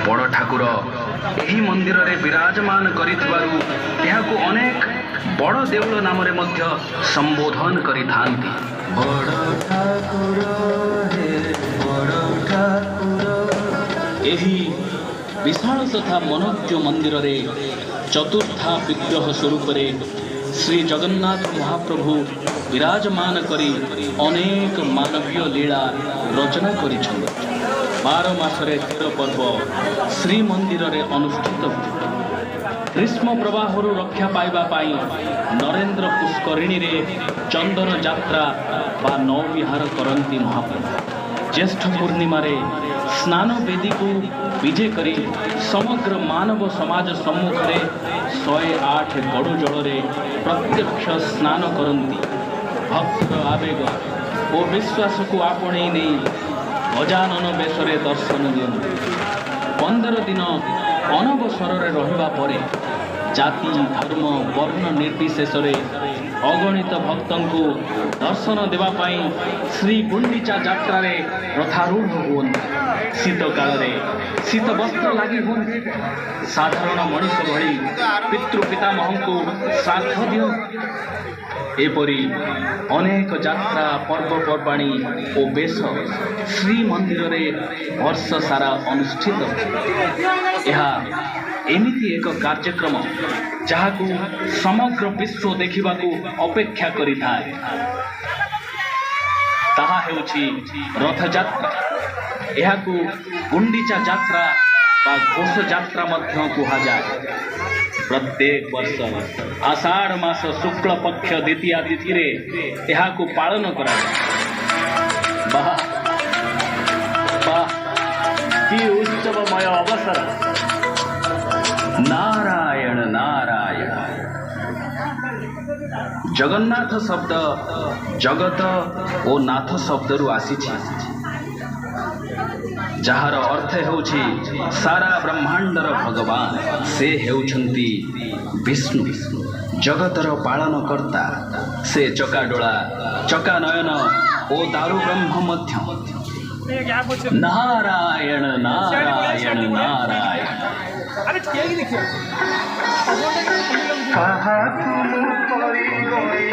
बड़ ठाकुर एही मंदिर रे विराजमान करिथिबारु एहाकु अनेक बड़ देउल नाम रे मध्य संबोधन करिथांती। बड़ ठाकुर हे बड़ ठाकुर। एही विशाल तथा मनोज्ञ मंदिर रे चतुर्था विग्रह स्वरूप रे श्री जगन्नाथ महाप्रभु विराजमान करी अनेक मानवीय लीला रचना करिछन्ति। 12 मासरे 13 पर्व श्रीमंदिर रे अनुष्ठित ग्रीष्म प्रवाहरु रक्षा पाइबा पाई नरेंद्र पुष्करिणी रे चंदन यात्रा बा नौविहार करंती महाप्रभु। ज्येष्ठ पूर्णिमा रे स्नान वेदी को विजय करी समग्र मानव समाज सम्मुख रे 108 गड़ु जल रे प्रत्यक्ष स्नान करंती। भक्त आवेग और विश्वास को आपणे नहीं गजानन बेशरे दर्शन दियंती। 15 दिन अनवसर रे रहिबा परे जाति धर्म वर्ण निर्विशेष रे अगणित भक्तों को दर्शन देवा पाई श्री गुंडीचा यात्रा रे रथारूढ़ हुअन्ति। शीत काल रे शीत वस्त्र लागि हुअन्ति। साधारण मनीष भली पितृपितामह को श्राद्ध दियन्ति। एपरी अनेक यात्रा पर्वपर्वाणी और बेश श्रीमंदिर रे वर्ष सारा अनुष्ठित। एमिति एक कार्यक्रम जहाकू समग्र विश्व देखा अपेक्षा करिथाए ताहा हेउछि रथ यात्रा। एहाकू गुंडीचा यात्रा बा घोष यात्रा मध्य कुहाजाए। प्रत्येक वर्ष आषाढ़ मास शुक्ल पक्ष द्वितीया तिथि रे एहाकू पालन करा। वाह वाह कि उत्सवमय अवसर। नारायण नारायण। जगन्नाथ शब्द जगत और नाथ शब्द रु आसीछि जार अर्थ हेउछि सारा ब्रह्मांडर भगवान। से हेउछन्ति विष्णु जगतर पालन कर्ता। से चकाडोला चका नयन ओ दारु ब्रह्म मध्य। नारायण नारायण नारायण। कहा तुम कोई कोई